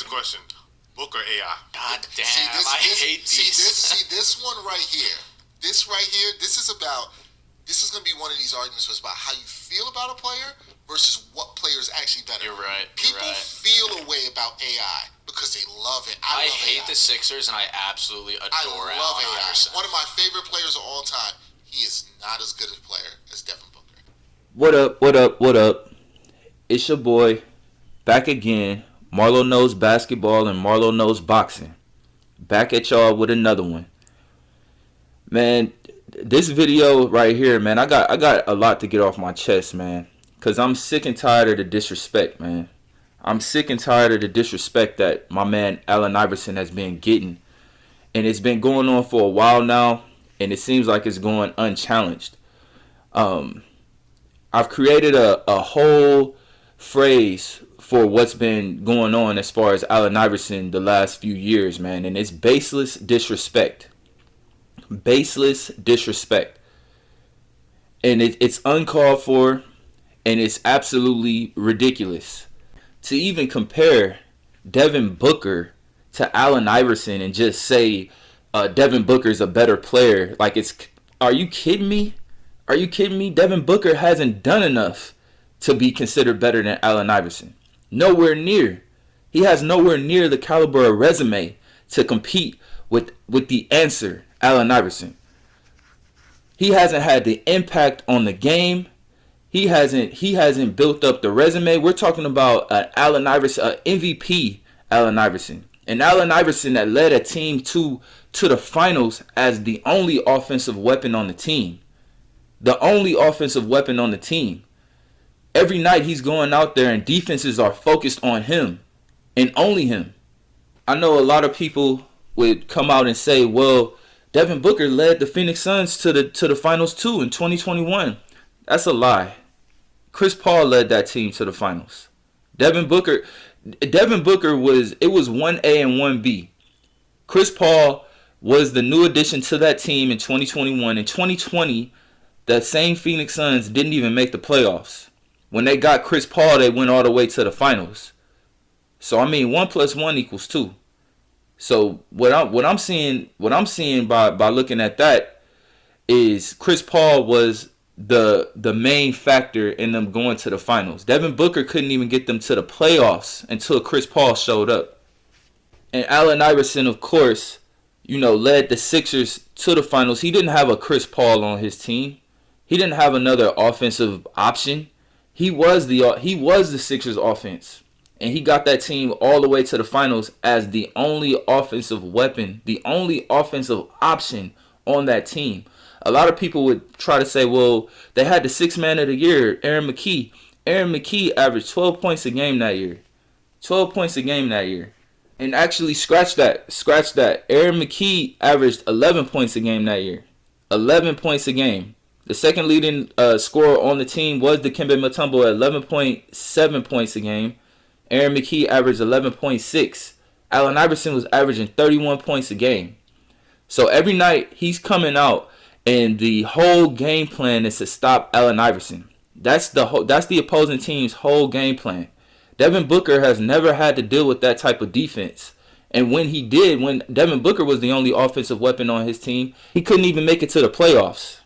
question. Book or AI? God damn, I hate these. See this one right here. This is going to be one of these arguments was about how you feel about a player versus what player is actually better. You're right. People feel a way about AI because they love it. I hate the Sixers, and I absolutely adore Allen Iverson. One of my favorite players of all time. He is not as good a player as Devin Booker. What up? It's your boy, back again. Marlo knows basketball and Marlo knows boxing. Back at y'all with another one. Man, this video right here, man, I got a lot to get off my chest, man. Because I'm sick and tired of the disrespect, man. I'm sick and tired of the disrespect that my man Allen Iverson has been getting. And it's been going on for a while now. And it seems like it's going unchallenged. I've created a whole phrase for what's been going on as far as Allen Iverson the last few years, man. And it's baseless disrespect. Baseless disrespect. And it's uncalled for. And it's absolutely ridiculous. To even compare Devin Booker to Allen Iverson and just say Devin Booker's a better player. Like, are you kidding me? Are you kidding me? Devin Booker hasn't done enough to be considered better than Allen Iverson. Nowhere near. He has nowhere near the caliber of resume to compete with the answer, Allen Iverson. He hasn't had the impact on the game. He hasn't built up the resume. We're talking about Allen Iverson, MVP Allen Iverson. And Allen Iverson that led a team to the finals as the only offensive weapon on the team. The only offensive weapon on the team. Every night he's going out there and defenses are focused on him and only him. I know a lot of people would come out and say, well, Devin Booker led the Phoenix Suns to the finals too in 2021. That's a lie. Chris Paul led that team to the finals. Devin Booker was 1A and 1B. Chris Paul was the new addition to that team in 2021. In 2020, the same Phoenix Suns didn't even make the playoffs. When they got Chris Paul, they went all the way to the finals. So I mean, 1 + 1 = 2. So what I'm seeing by looking at that is Chris Paul was the main factor in them going to the finals. Devin Booker couldn't even get them to the playoffs until Chris Paul showed up. And Allen Iverson, of course, led the Sixers to the finals. He didn't have a Chris Paul on his team. He didn't have another offensive option. He was the Sixers offense. And he got that team all the way to the finals as the only offensive weapon, the only offensive option on that team. A lot of people would try to say, well, they had the sixth man of the year, Aaron McKee. Aaron McKee averaged 12 points a game that year. 12 points a game that year. And actually, scratch that. Aaron McKee averaged 11 points a game that year. 11 points a game. The second leading scorer on the team was Dikembe Mutombo at 11.7 points a game. Aaron McKee averaged 11.6. Allen Iverson was averaging 31 points a game. So every night he's coming out and the whole game plan is to stop Allen Iverson. That's the opposing team's whole game plan. Devin Booker has never had to deal with that type of defense. And when Devin Booker was the only offensive weapon on his team, he couldn't even make it to the playoffs.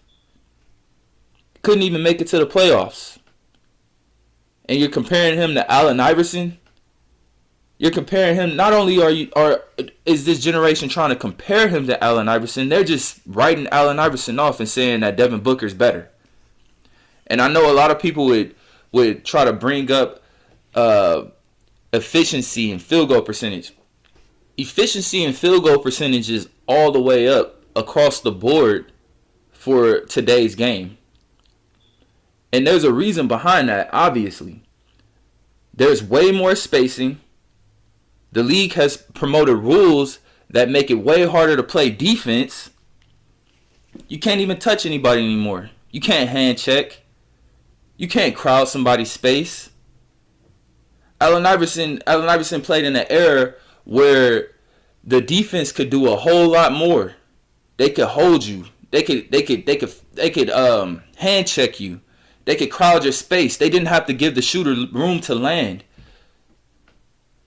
And you're comparing him to Allen Iverson. You're comparing him. Not only is this generation trying to compare him to Allen Iverson, they're just writing Allen Iverson off and saying that Devin Booker's better. And I know a lot of people would try to bring up efficiency and field goal percentage. Efficiency and field goal percentage is all the way up across the board for today's game. And there's a reason behind that, obviously. There's way more spacing. The league has promoted rules that make it way harder to play defense. You can't even touch anybody anymore. You can't hand check. You can't crowd somebody's space. Allen Iverson played in an era where the defense could do a whole lot more. They could hold you. They could hand check you. They could crowd your space. They didn't have to give the shooter room to land.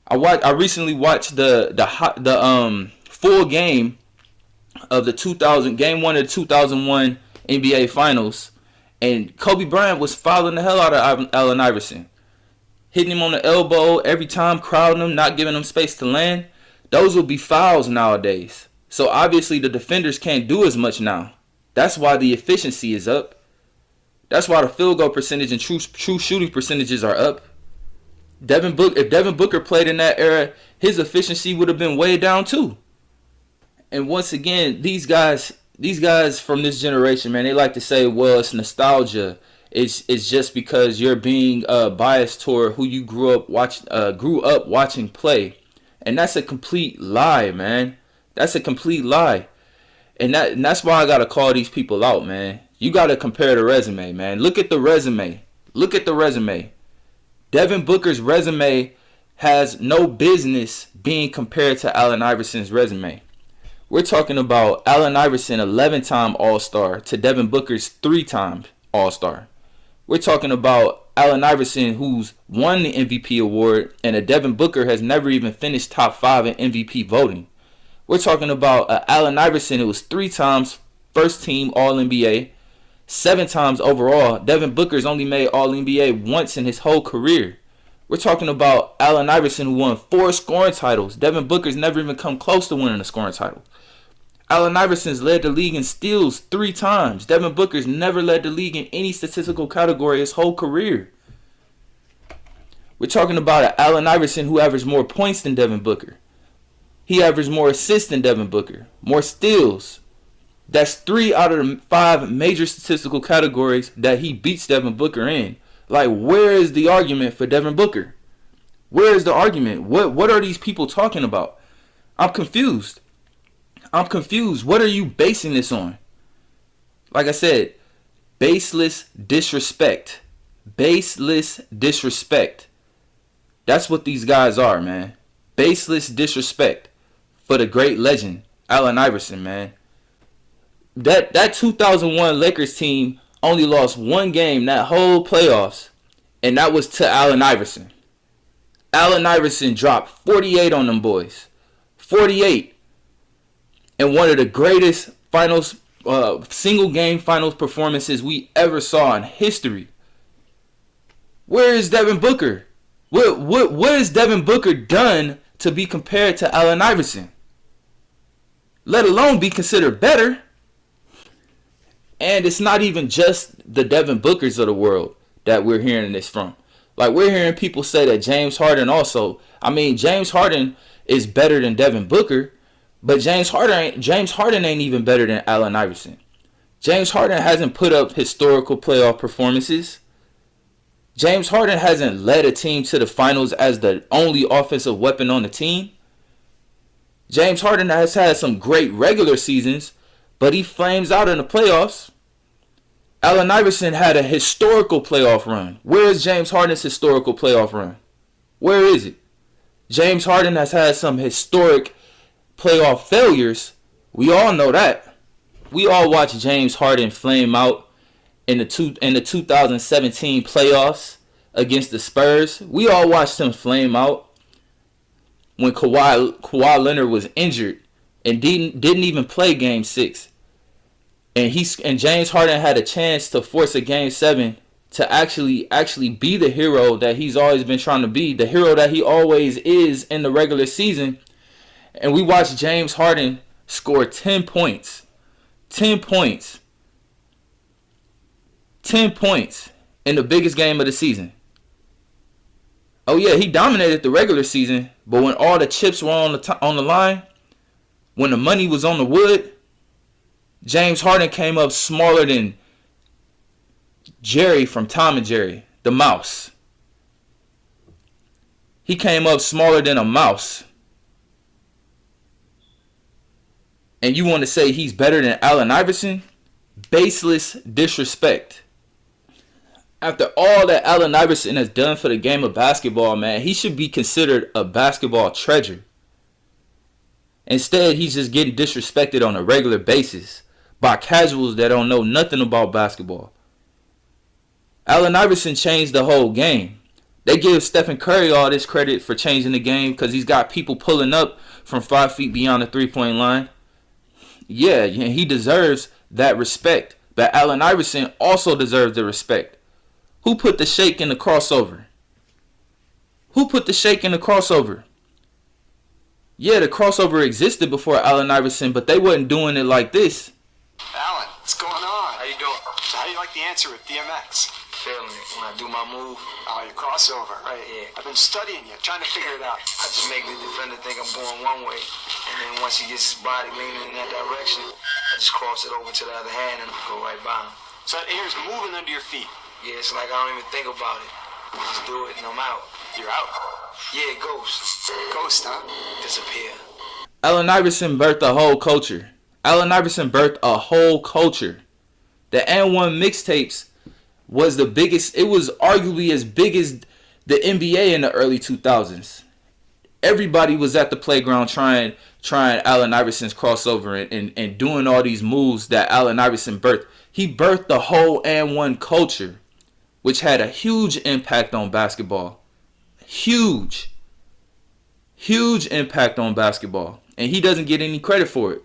I recently watched the full game of the 2000 game 1 of the 2001 NBA Finals, and Kobe Bryant was fouling the hell out of Allen Iverson, hitting him on the elbow every time, crowding him, not giving him space to land. Those would be fouls nowadays. So obviously the defenders can't do as much now. That's why the efficiency is up. That's why the field goal percentage and true shooting percentages are up. If Devin Booker played in that era, his efficiency would have been way down too. And once again, these guys from this generation, man, they like to say, well, it's nostalgia. It's just because you're being biased toward who you grew up watching play. And that's a complete lie, man. That's a complete lie. And that's why I gotta call these people out, man. You gotta compare the resume, man. Look at the resume. Devin Booker's resume has no business being compared to Allen Iverson's resume. We're talking about Allen Iverson, 11-time All-Star, to Devin Booker's 3-time All-Star. We're talking about Allen Iverson, who's won the MVP award, and a Devin Booker has never even finished top 5 in MVP voting. We're talking about Allen Iverson, who was 3 times first-team All-NBA, 7 times overall. Devin Booker's only made All-NBA once in his whole career. We're talking about Allen Iverson, who won 4 scoring titles. Devin Booker's never even come close to winning a scoring title. Allen Iverson's led the league in steals 3 times. Devin Booker's never led the league in any statistical category his whole career. We're talking about Allen Iverson who averaged more points than Devin Booker. He averaged more assists than Devin Booker. More steals. That's 3 out of the 5 major statistical categories that he beats Devin Booker in. Like, where is the argument for Devin Booker? Where is the argument? What are these people talking about? I'm confused. What are you basing this on? Like I said, baseless disrespect. Baseless disrespect. That's what these guys are, man. Baseless disrespect for the great legend, Allen Iverson, man. That 2001 Lakers team only lost 1 game that whole playoffs, and that was to Allen Iverson. Allen Iverson dropped 48 on them boys. 48. And one of the greatest finals, single game finals performances we ever saw in history. Where is Devin Booker? What has Devin Booker done to be compared to Allen Iverson? Let alone be considered better. And it's not even just the Devin Bookers of the world that we're hearing this from. Like, we're hearing people say that James Harden also. I mean, James Harden is better than Devin Booker, but James Harden ain't even better than Allen Iverson. James Harden hasn't put up historical playoff performances. James Harden hasn't led a team to the finals as the only offensive weapon on the team. James Harden has had some great regular seasons, but he flames out in the playoffs. Allen Iverson had a historical playoff run. Where is James Harden's historical playoff run? Where is it? James Harden has had some historic playoff failures. We all know that. We all watched James Harden flame out in the 2017 playoffs against the Spurs. We all watched him flame out when Kawhi Leonard was injured and didn't even play Game 6. And James Harden had a chance to force a Game 7 to actually be the hero that he's always been trying to be, the hero that he always is in the regular season. And we watched James Harden score 10 points. 10 points. 10 points in the biggest game of the season. Oh yeah, he dominated the regular season, but when all the chips were on the line, when the money was on the wood, James Harden came up smaller than Jerry from Tom and Jerry, the mouse. He came up smaller than a mouse. And you want to say he's better than Allen Iverson? Baseless disrespect. After all that Allen Iverson has done for the game of basketball, man, he should be considered a basketball treasure. Instead, he's just getting disrespected on a regular basis by casuals that don't know nothing about basketball. Allen Iverson changed the whole game. They give Stephen Curry all this credit for changing the game because he's got people pulling up from 5 feet beyond the 3-point line. Yeah, he deserves that respect. But Allen Iverson also deserves the respect. Who put the shake in the crossover? Who put the shake in the crossover? Yeah, the crossover existed before Allen Iverson, but they wasn't doing it like this. Alan, what's going on? How you doing? So how do you like the answer with DMX? Feeling it when I do my move. Oh, your crossover, right? Yeah. I've been studying you, trying to figure it out. I just make the defender think I'm going one way, and then once he gets his body leaning in that direction, I just cross it over to the other hand and go right by him. So that air's moving under your feet. Yeah, it's like I don't even think about it. Just do it and I'm out. You're out. Yeah, it goes. Ghost, huh? Disappear. Allen Iverson birthed a whole culture. Allen Iverson birthed a whole culture. The N1 mixtapes was the biggest. It was arguably as big as the NBA in the early 2000s. Everybody was at the playground trying Allen Iverson's crossover and doing all these moves that Allen Iverson birthed. He birthed the whole N1 culture, which had a huge impact on basketball. Huge impact on basketball. And he doesn't get any credit for it.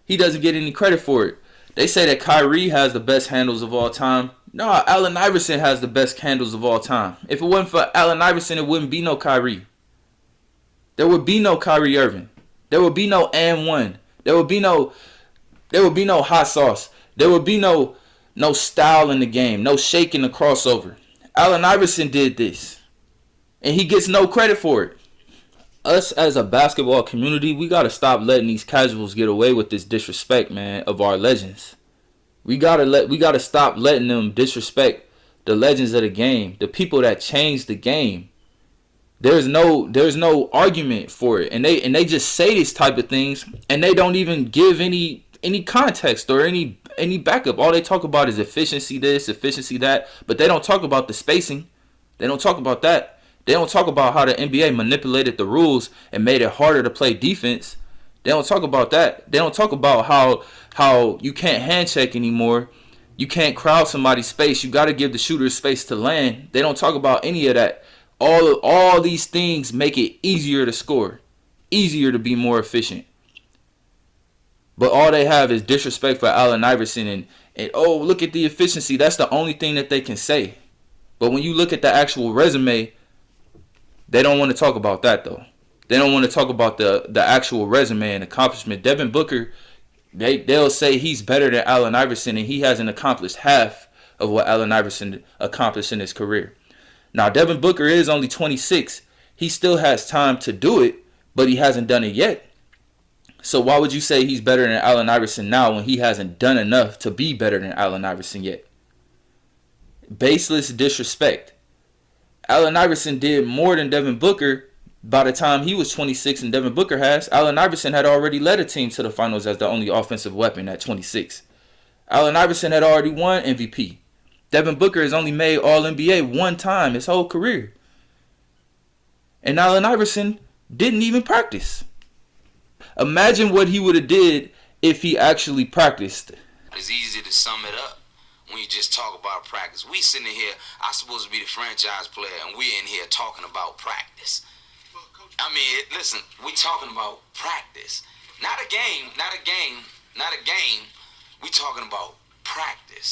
He doesn't get any credit for it. They say that Kyrie has the best handles of all time. No, Allen Iverson has the best handles of all time. If it wasn't for Allen Iverson, it wouldn't be no Kyrie. There would be no Kyrie Irving. There would be no N1. There would be no hot sauce. There would be no style in the game. No shake in the crossover. Allen Iverson did this. And he gets no credit for it. Us as a basketball community, we got to stop letting these casuals get away with this disrespect, man, of our legends. We got to stop letting them disrespect the legends of the game, the people that changed the game. There's no argument for it. And they just say these type of things and they don't even give any context or any backup. All they talk about is efficiency this, efficiency that, but they don't talk about the spacing. They don't talk about that. They don't talk about how the NBA manipulated the rules and made it harder to play defense. They don't talk about that. They don't talk about how you can't hand check anymore. You can't crowd somebody's space. You got to give the shooter space to land. They don't talk about any of that. All these things make it easier to score, easier to be more efficient. But all they have is disrespect for Allen Iverson and oh, look at the efficiency. That's the only thing that they can say. But when you look at the actual resume, they don't want to talk about that, though. They don't want to talk about the actual resume and accomplishment. Devin Booker, they'll say he's better than Allen Iverson, and he hasn't accomplished half of what Allen Iverson accomplished in his career. Now, Devin Booker is only 26. He still has time to do it, but he hasn't done it yet. So why would you say he's better than Allen Iverson now when he hasn't done enough to be better than Allen Iverson yet? Baseless disrespect. Allen Iverson did more than Devin Booker by the time he was 26 and Devin Booker has. Allen Iverson had already led a team to the finals as the only offensive weapon at 26. Allen Iverson had already won MVP. Devin Booker has only made All-NBA one time his whole career. And Allen Iverson didn't even practice. Imagine what he would have did if he actually practiced. It's easy to sum it up when you just talk about practice. We sitting here, I'm supposed to be the franchise player, and we in here talking about practice. I mean, listen, we talking about practice. Not a game. We talking about practice.